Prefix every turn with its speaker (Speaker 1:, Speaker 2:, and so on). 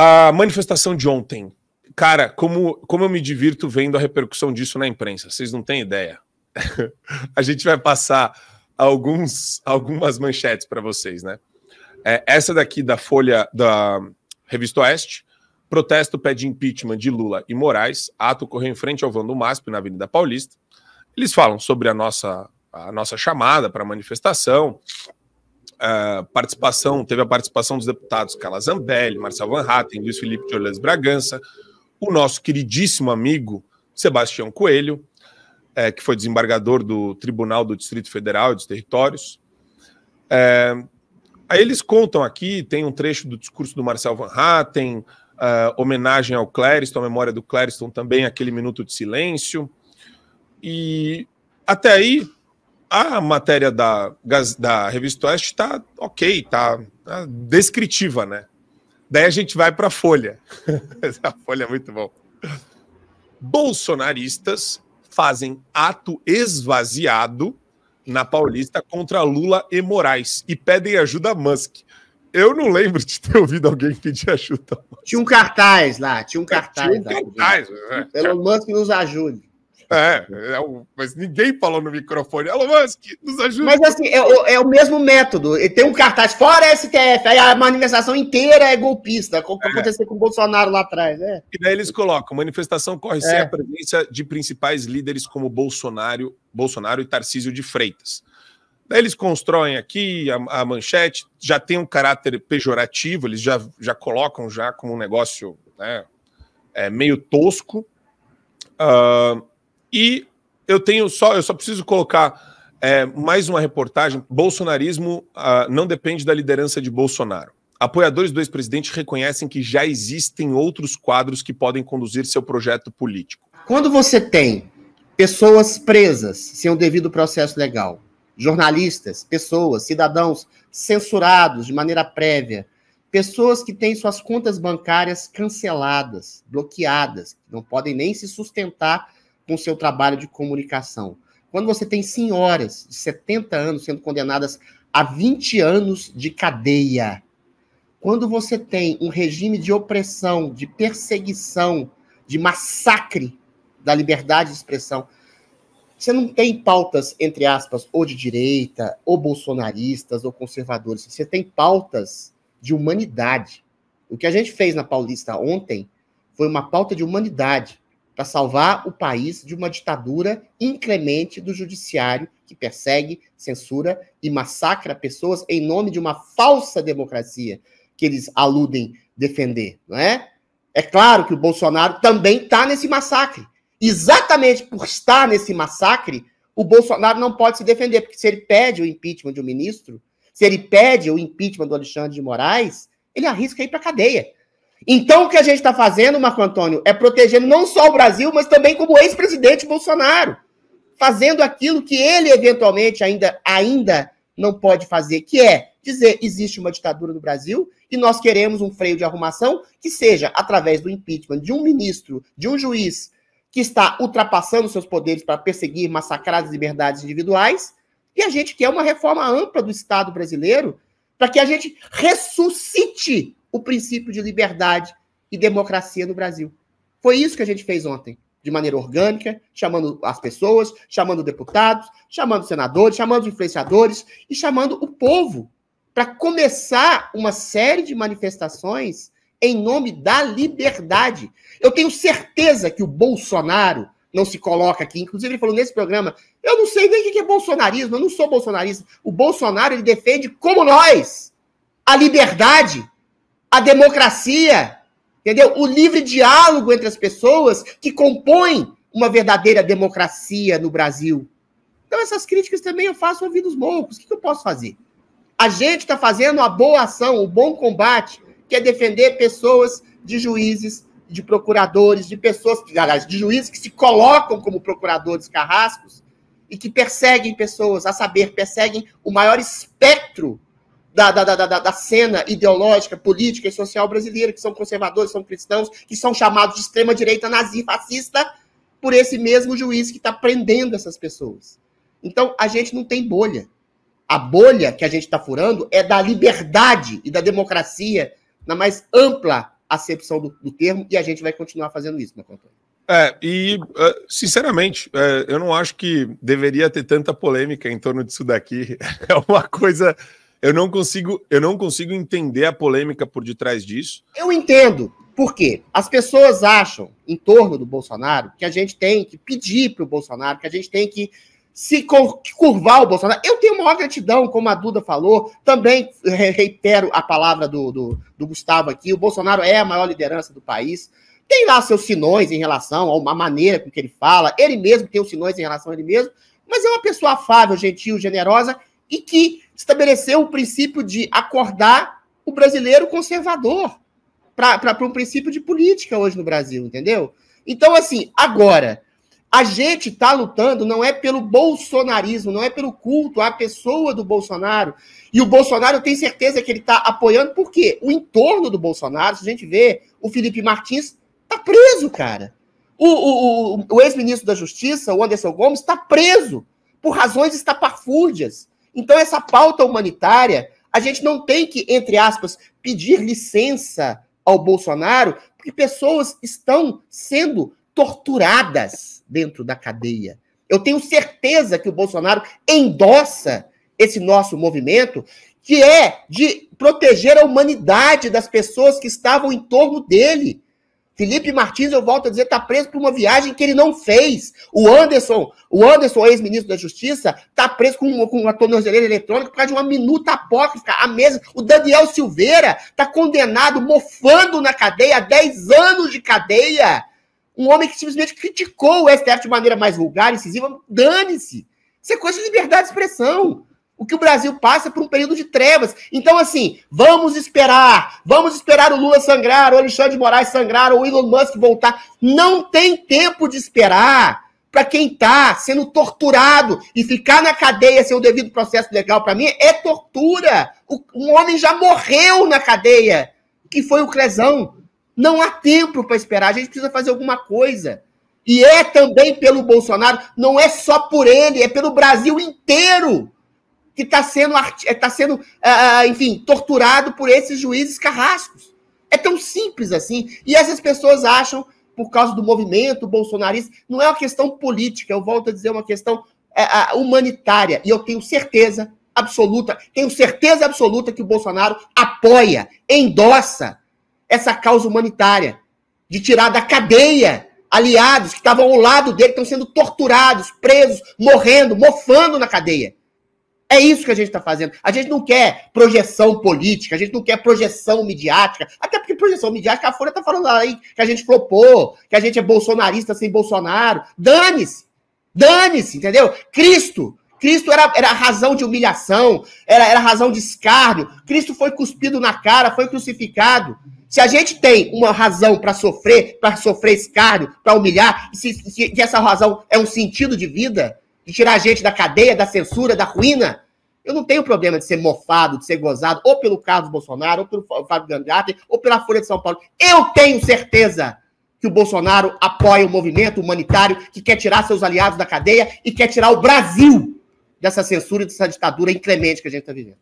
Speaker 1: A manifestação de ontem, cara, como eu me divirto vendo a repercussão disso na imprensa, vocês não têm ideia. A gente vai passar algumas manchetes para vocês, né? Essa daqui da Folha, da Revista Oeste: protesto pede impeachment de Lula e Moraes, ato ocorreu em frente ao vão do MASP, na Avenida Paulista. Eles falam sobre a nossa chamada para a manifestação. Teve a participação dos deputados Carla Zambelli, Marcel Van Hatten, Luiz Felipe de Orleans Bragança, o nosso queridíssimo amigo Sebastião Coelho, que foi desembargador do Tribunal do Distrito Federal e dos Territórios. Aí eles contam aqui, tem um trecho do discurso do Marcel Van Hatten, homenagem ao Clériston, a memória do Clériston também, aquele minuto de silêncio. E até aí, a matéria da Revista Oeste está ok, tá descritiva, né? Daí a gente vai para a Folha. A Folha é muito bom. Bolsonaristas fazem ato esvaziado na Paulista contra Lula e Moraes e pedem ajuda a Musk. Eu não lembro de ter ouvido alguém pedir ajuda.
Speaker 2: Tinha um cartaz lá, tinha um cartaz. Elon Musk nos ajude.
Speaker 1: Mas ninguém falou no microfone. Elon Musk, nos ajude.
Speaker 2: Mas assim, é o mesmo método. Tem um cartaz fora STF, aí a manifestação inteira é golpista, como aconteceu com o Bolsonaro lá atrás.
Speaker 1: E daí eles colocam: manifestação corre sem a presença de principais líderes como Bolsonaro e Tarcísio de Freitas. Daí eles constroem aqui a manchete, já tem um caráter pejorativo, eles já colocam já como um negócio, né, meio tosco. E eu só preciso colocar mais uma reportagem. Bolsonarismo não depende da liderança de Bolsonaro. Apoiadores do ex-presidente reconhecem que já existem outros quadros que podem conduzir seu projeto político.
Speaker 2: Quando você tem pessoas presas sem o devido processo legal, jornalistas, pessoas, cidadãos censurados de maneira prévia, pessoas que têm suas contas bancárias canceladas, bloqueadas, não podem nem se sustentar com seu trabalho de comunicação. Quando você tem senhoras de 70 anos sendo condenadas a 20 anos de cadeia, quando você tem um regime de opressão, de perseguição, de massacre da liberdade de expressão, você não tem pautas, entre aspas, ou de direita, ou bolsonaristas, ou conservadores. Você tem pautas de humanidade. O que a gente fez na Paulista ontem foi uma pauta de humanidade para salvar o país de uma ditadura inclemente do judiciário que persegue, censura e massacra pessoas em nome de uma falsa democracia que eles aludem defender, não é? É claro que o Bolsonaro também está nesse massacre. Exatamente por estar nesse massacre, o Bolsonaro não pode se defender, porque se ele pede o impeachment de um ministro, se ele pede o impeachment do Alexandre de Moraes, ele arrisca ir para a cadeia. Então, o que a gente está fazendo, Marco Antônio, é protegendo não só o Brasil, mas também como o ex-presidente Bolsonaro, fazendo aquilo que ele, eventualmente, ainda não pode fazer, que é dizer: existe uma ditadura no Brasil e nós queremos um freio de arrumação que seja através do impeachment de um ministro, de um juiz que está ultrapassando seus poderes para perseguir, massacrar as liberdades individuais, e a gente quer uma reforma ampla do Estado brasileiro para que a gente ressuscite o princípio de liberdade e democracia no Brasil. Foi isso que a gente fez ontem, de maneira orgânica, chamando as pessoas, chamando deputados, chamando senadores, chamando influenciadores e chamando o povo para começar uma série de manifestações em nome da liberdade. Eu tenho certeza que o Bolsonaro não se coloca aqui. Inclusive, ele falou nesse programa: eu não sei nem o que é bolsonarismo, eu não sou bolsonarista. O Bolsonaro, ele defende, como nós, a liberdade, a democracia, entendeu? O livre diálogo entre as pessoas que compõem uma verdadeira democracia no Brasil. Então, essas críticas também eu faço ouvidos moucos. O que eu posso fazer? A gente está fazendo a boa ação, o bom combate, que é defender pessoas de juízes, de procuradores, de pessoas, aliás, de juízes que se colocam como procuradores carrascos e que perseguem pessoas, a saber, perseguem o maior espectro da cena ideológica, política e social brasileira, que são conservadores, são cristãos, que são chamados de extrema-direita nazi fascista por esse mesmo juiz que está prendendo essas pessoas. Então, a gente não tem bolha. A bolha que a gente está furando é da liberdade e da democracia na mais ampla acepção do termo, e a gente vai continuar fazendo isso, Marco Antônio.
Speaker 1: Sinceramente, eu não acho que deveria ter tanta polêmica em torno disso daqui. É uma coisa... Eu não consigo entender a polêmica por detrás disso.
Speaker 2: Eu entendo. Por quê? As pessoas acham, em torno do Bolsonaro, que a gente tem que pedir para o Bolsonaro, que a gente tem que se curvar o Bolsonaro. Eu tenho maior gratidão, como a Duda falou, também reitero a palavra do Gustavo aqui, o Bolsonaro é a maior liderança do país, tem lá seus sinões em relação a uma maneira com que ele fala, ele mesmo tem os sinões em relação a ele mesmo, mas é uma pessoa afável, gentil, generosa, e que estabeleceu o princípio de acordar o brasileiro conservador para um princípio de política hoje no Brasil, entendeu? Então, assim, agora, a gente está lutando não é pelo bolsonarismo, não é pelo culto à pessoa do Bolsonaro, e o Bolsonaro, eu tenho certeza que ele está apoiando, porque o entorno do Bolsonaro, se a gente vê, o Felipe Martins está preso, cara. O ex-ministro da Justiça, o Anderson Gomes, está preso por razões estapafúrdias. Então, essa pauta humanitária, a gente não tem que, entre aspas, pedir licença ao Bolsonaro, porque pessoas estão sendo torturadas dentro da cadeia. Eu tenho certeza que o Bolsonaro endossa esse nosso movimento, que é de proteger a humanidade das pessoas que estavam em torno dele. Felipe Martins, eu volto a dizer, está preso por uma viagem que ele não fez. O Anderson, ex-ministro da Justiça, está preso com uma tornozeleira eletrônica por causa de uma minuta apócrifa à mesa. O Daniel Silveira está condenado, mofando na cadeia, há 10 anos de cadeia. Um homem que simplesmente criticou o STF de maneira mais vulgar, incisiva. Dane-se. Isso é coisa de liberdade de expressão. O que o Brasil passa por um período de trevas. Então, assim, vamos esperar o Lula sangrar, o Alexandre de Moraes sangrar, ou o Elon Musk voltar. Não tem tempo de esperar para quem está sendo torturado e ficar na cadeia sem o devido processo legal, para mim, é tortura. Um homem já morreu na cadeia, que foi o Crezão. Não há tempo para esperar, a gente precisa fazer alguma coisa. E é também pelo Bolsonaro, não é só por ele, é pelo Brasil inteiro que está sendo, enfim, torturado por esses juízes carrascos. É tão simples assim. E essas pessoas acham, por causa do movimento bolsonarista, não é uma questão política, eu volto a dizer, é uma questão humanitária. E eu tenho certeza absoluta que o Bolsonaro apoia, endossa essa causa humanitária, de tirar da cadeia aliados que estavam ao lado dele, que estão sendo torturados, presos, morrendo, mofando na cadeia. É isso que a gente está fazendo. A gente não quer projeção política, a gente não quer projeção midiática, até porque projeção midiática, a Folha está falando aí que a gente flopou, que a gente é bolsonarista sem Bolsonaro. Dane-se, entendeu? Cristo era a razão de humilhação, era a razão de escárnio. Cristo foi cuspido na cara, foi crucificado. Se a gente tem uma razão para sofrer escárnio, para humilhar, se essa razão é um sentido de vida, de tirar a gente da cadeia, da censura, da ruína, eu não tenho problema de ser mofado, de ser gozado, ou pelo Carlos Bolsonaro, ou pelo Fábio Gandarte, ou pela Folha de São Paulo. Eu tenho certeza que o Bolsonaro apoia o movimento humanitário que quer tirar seus aliados da cadeia e quer tirar o Brasil dessa censura e dessa ditadura inclemente que a gente está vivendo.